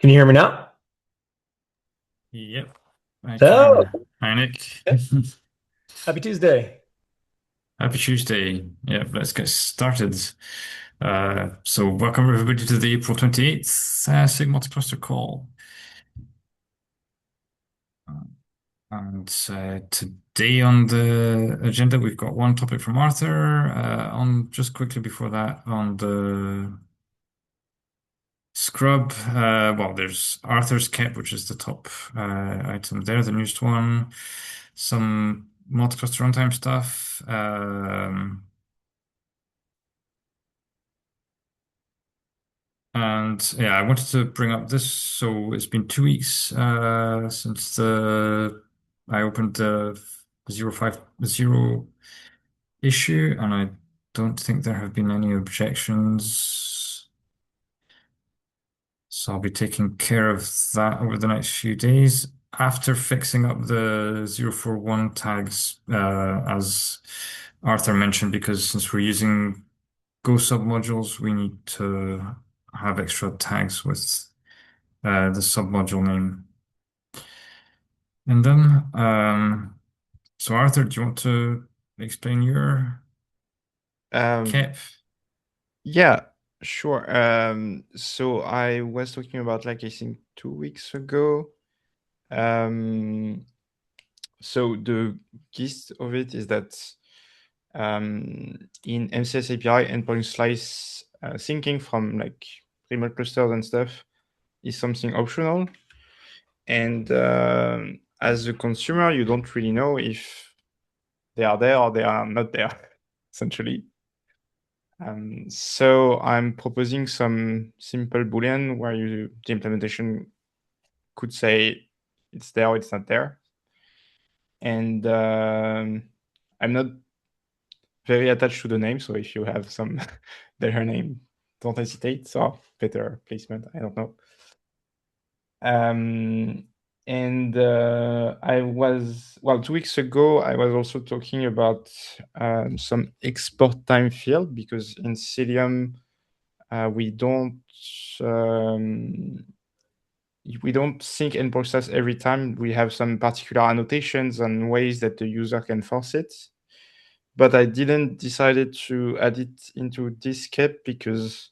Can you hear me now? Yep, I So, can. Hi, Nick. happy Tuesday. Happy Tuesday. Yep, let's get started. So welcome everybody to the April 28th SIG Multicluster call. And today on the agenda, we've got one topic from Arthur. On just quickly before that, on the Scrub, well, there's Arthur's Kep, which is the top item there, the newest one. Some multi-cluster runtime stuff. And yeah, I wanted to bring up this. So it's been 2 weeks since the I opened the 050 issue, and I don't think there have been any objections. So I'll be taking care of that over the next few days after fixing up the 041 tags, as Arthur mentioned, because since we're using Go submodules, we need to have extra tags with the submodule name in them. So Arthur, do you want to explain your Um, cap? yeah, sure. So I was talking about I think 2 weeks ago. Um, so the gist of it is that in MCS API, endpoint slice syncing from remote clusters and stuff is something optional. And as a consumer, you don't really know if they are there or they are not there, essentially. So I'm proposing some simple Boolean where the implementation could say it's there or it's not there. And I'm not very attached to the name, so if you have some better name, don't hesitate. So better placement, I don't know. And I was, well, 2 weeks ago, I was also talking about some export time field because in Cilium, we don't um, we don't sync and process every time. We have some particular annotations and ways that the user can force it. But I didn't decided to add it into this cap because,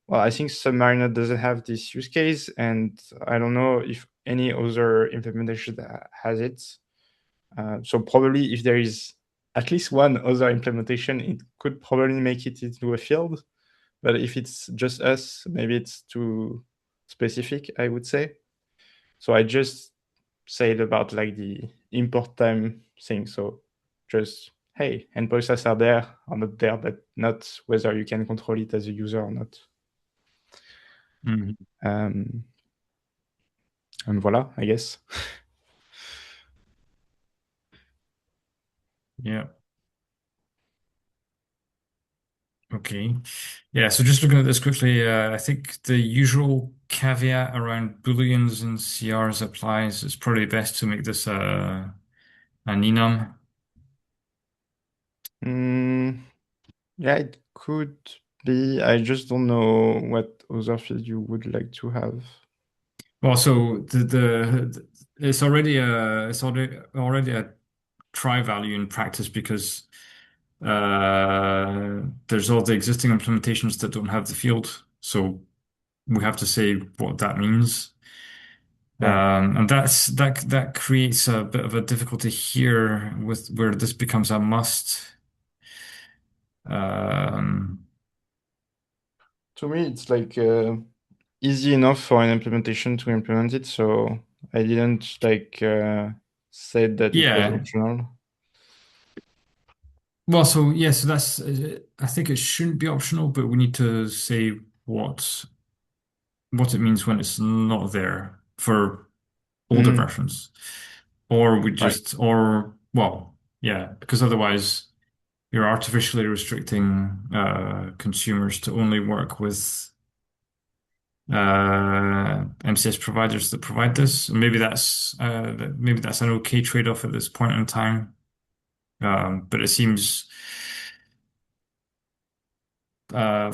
well, I think Submariner doesn't have this use case, and I don't know if any other implementation has it. So probably if there is at least one other implementation, it could probably make it into a field. But if it's just us, maybe it's too specific, I would say. So I just said about the import time thing. So just, hey, endpoints are there or not there, but not whether you can control it as a user or not. Mhm. Um, and voila, I guess. Yeah. Okay. Yeah, so just looking at this quickly, I think the usual caveat around Booleans and CRs applies. It's probably best to make this an enum. Mm, yeah, it could be. I just don't know what other field you would like to have. Well, so it's already a try value in practice because there's all the existing implementations that don't have the field. So we have to say what that means. Yeah. And that creates a bit of a difficulty here with where this becomes a must. Um, To me, it's easy enough for an implementation to implement it. So I didn't say that it was yeah. optional. Well, so yeah, so that's I think it shouldn't be optional, but we need to say what it means when it's not there for older Mm, versions. Or we right. just or well, yeah, because otherwise you're artificially restricting consumers to only work with MCS providers that provide this. Maybe that's an okay trade-off at this point in time. But it seems uh,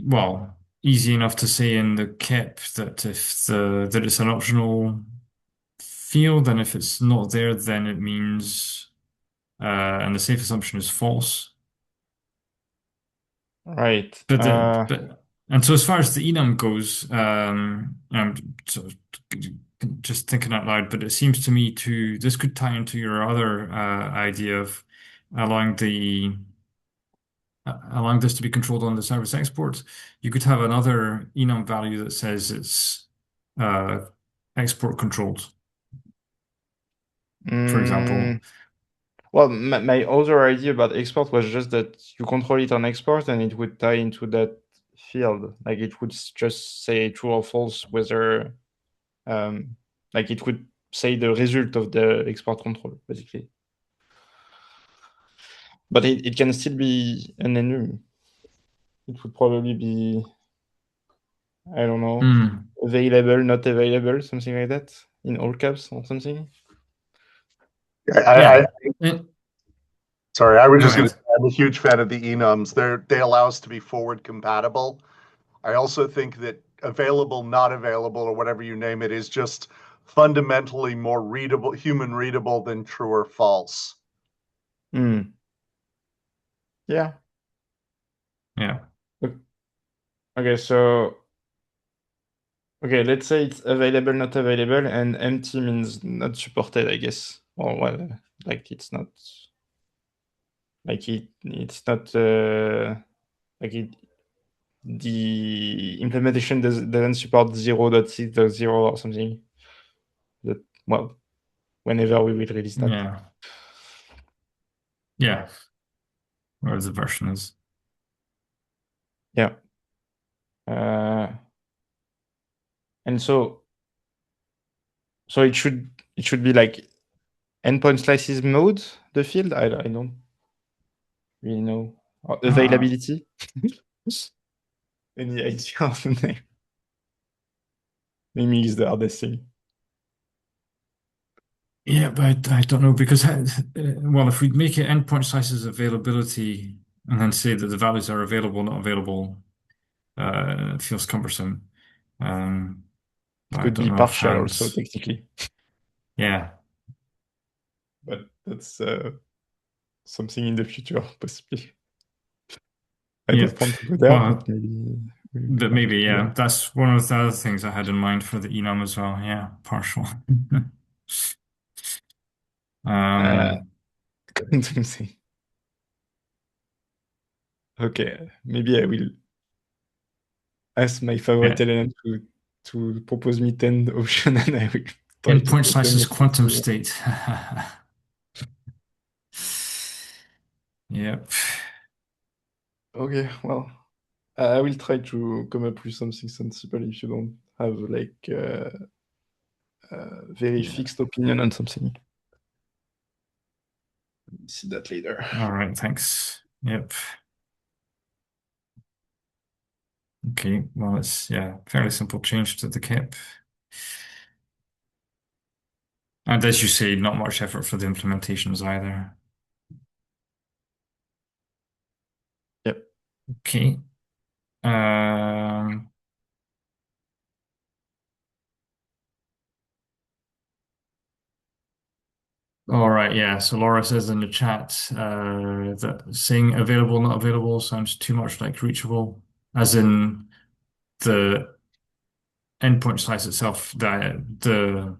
well, easy enough to say in the KEP that if that it's an optional field, and if it's not there, then it means and the safe assumption is false. Right. And so as far as the enum goes, I'm just thinking out loud, but it seems to me this could tie into your other idea of allowing the allowing this to be controlled on the service exports. You could have another enum value that says it's uh, export controlled, for example. Well, my other idea about export was just that you control it on export and it would tie into that field. Like it would just say true or false whether, like it would say the result of the export control, basically. But it can still be an enum. It would probably be, I don't know, available, not available, something like that, in all caps or something. Yeah. Sorry, I was Go just going to ahead. say I'm a huge fan of the enums. They allow us to be forward compatible. I also think that available, not available, or whatever you name it, is just fundamentally more readable, human readable than true or false. Yeah. Yeah. Okay, so let's say it's available, not available, and empty means not supported, I guess. Or well, like it's not like it's not like it the implementation doesn't support 0.6.0 or something. That well, whenever we will release that. Yeah. Yeah. Whatever the version is. Yeah. And so it should be like endpoint slices mode, the field. I don't really know. Or availability. Any idea of the name? Naming is the hardest thing. Yeah, but I don't know because well, if we make it endpoint slices availability and then say that the values are available, not available, it feels cumbersome. It I could don't be know if partial also, hands. technically. Yeah. But that's something in the future, possibly. I don't Yep. want to go there, Well, but maybe we'll but have maybe to go yeah, there. that's one of the other things I had in mind for the enum as well. Yeah, partial. Uh, Um, something. Okay, maybe I will ask my favorite yeah. LLM to propose me 10 options and I will try to Endpoint put them slices as quantum possible. state. Yep. Okay, well, I will try to come up with something sensible if you don't have like very Yeah. fixed opinion on something. See that later. All right, thanks. Yep. Okay, well, it's fairly simple change to the KEP. And as you say, not much effort for the implementations either. Yep. Okay. All right, yeah. So Laura says in the chat that saying available, not available sounds too much like reachable, as in the endpoint slice itself, the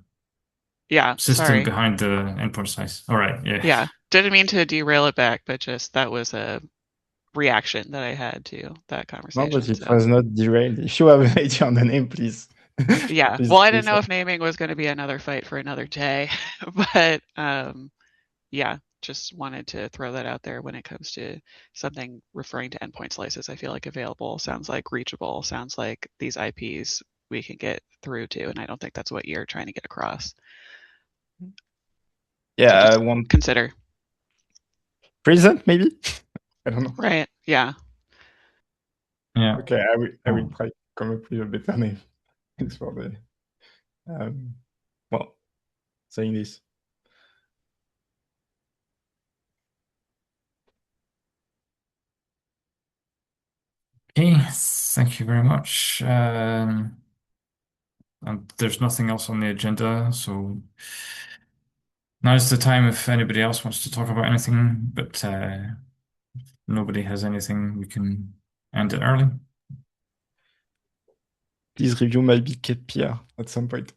Yeah, system sorry. behind the endpoint slice. All right, yeah. Yeah, didn't mean to derail it back, but just that was a reaction that I had to that No, but conversation. it So was not derailed. If you have an idea on the name, please. yeah, Please well, I say didn't know so. if naming was going to be another fight for another day, but yeah, just wanted to throw that out there when it comes to something referring to endpoint slices. I feel like available sounds like reachable, sounds like these IPs we can get through to, and I don't think that's what you're trying to get across. Yeah, So I just want consider. present maybe. I don't know. Right, yeah. Yeah. Okay, I will Oh. try to come up with a better name. Thanks for the well saying this. Okay, thank you very much. And there's nothing else on the agenda, so now's the time if anybody else wants to talk about anything, but nobody has anything, we can end it early. Please review my big cat PR at some point.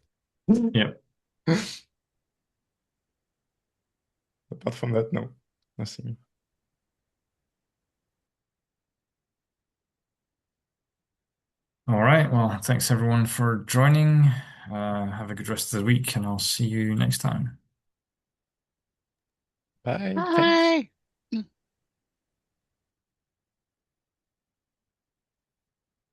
Yep. Apart from that, no, nothing. All right, well, thanks everyone for joining. Have a good rest of the week, and I'll see you next time. Bye. Thanks. Bye.